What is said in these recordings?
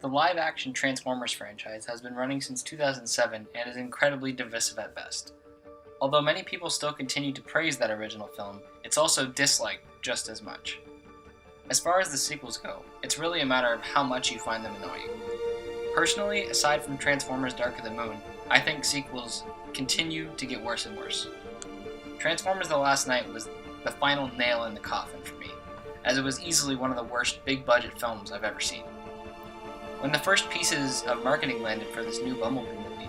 The live-action Transformers franchise has been running since 2007 and is incredibly divisive at best. Although many people still continue to praise that original film, it's also disliked just as much. As far as the sequels go, it's really a matter of how much you find them annoying. Personally, aside from Transformers Dark of the Moon, I think sequels continue to get worse and worse. Transformers The Last Knight was the final nail in the coffin for me, as it was easily one of the worst big-budget films I've ever seen. When the first pieces of marketing landed for this new Bumblebee movie,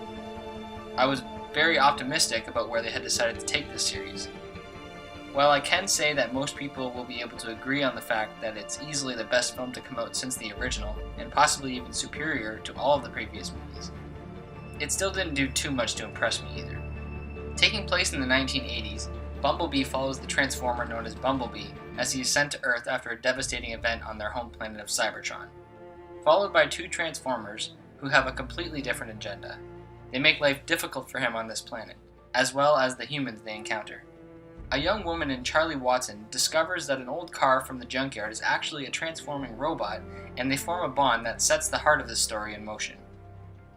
I was very optimistic about where they had decided to take this series. While I can say that most people will be able to agree on the fact that it's easily the best film to come out since the original, and possibly even superior to all of the previous movies, it still didn't do too much to impress me either. Taking place in the 1980s, Bumblebee follows the Transformer known as Bumblebee as he is sent to Earth after a devastating event on their home planet of Cybertron, followed by two Transformers who have a completely different agenda. They make life difficult for him on this planet, as well as the humans they encounter. A young woman named Charlie Watson discovers that an old car from the junkyard is actually a transforming robot, and they form a bond that sets the heart of this story in motion.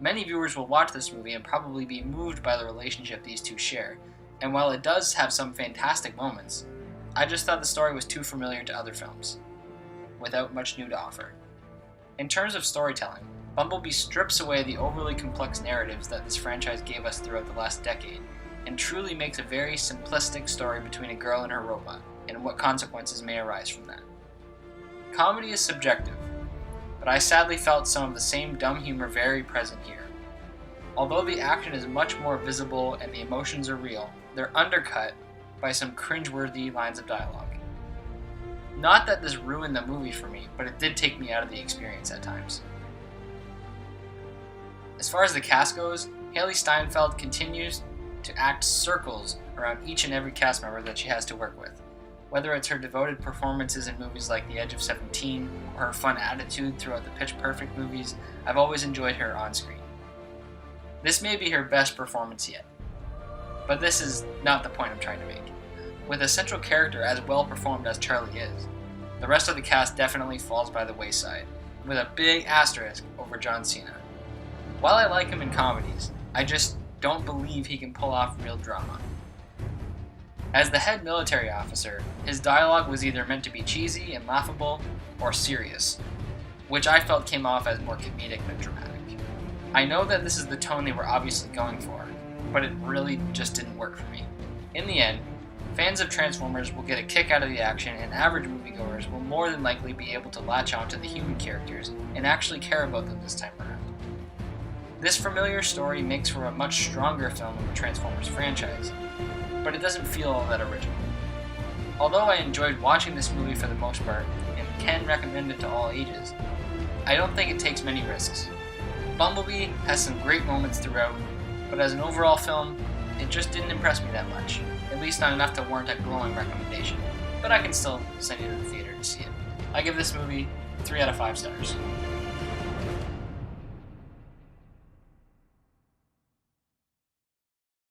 Many viewers will watch this movie and probably be moved by the relationship these two share, and while it does have some fantastic moments, I just thought the story was too familiar to other films, without much new to offer. In terms of storytelling, Bumblebee strips away the overly complex narratives that this franchise gave us throughout the last decade, and truly makes a very simplistic story between a girl and her robot, and what consequences may arise from that. Comedy is subjective, but I sadly felt some of the same dumb humor very present here. Although the action is much more visible and the emotions are real, they're undercut by some cringeworthy lines of dialogue. Not that this ruined the movie for me, but it did take me out of the experience at times. As far as the cast goes, Hailee Steinfeld continues to act circles around each and every cast member that she has to work with. Whether it's her devoted performances in movies like The Edge of 17 or her fun attitude throughout the Pitch Perfect movies, I've always enjoyed her on screen. This may be her best performance yet, but this is not the point I'm trying to make. With a central character as well performed as Charlie is, the rest of the cast definitely falls by the wayside, with a big asterisk over John Cena. While I like him in comedies, I just don't believe he can pull off real drama. As the head military officer, his dialogue was either meant to be cheesy and laughable, or serious, which I felt came off as more comedic than dramatic. I know that this is the tone they were obviously going for, but it really just didn't work for me. In the end, fans of Transformers will get a kick out of the action, and average moviegoers will more than likely be able to latch onto the human characters and actually care about them this time around. This familiar story makes for a much stronger film in the Transformers franchise, but it doesn't feel all that original. Although I enjoyed watching this movie for the most part, and can recommend it to all ages, I don't think it takes many risks. Bumblebee has some great moments throughout, but as an overall film, it just didn't impress me that much, at least not enough to warrant a glowing recommendation, but I can still send you to the theater to see it. I give this movie 3 out of 5 stars.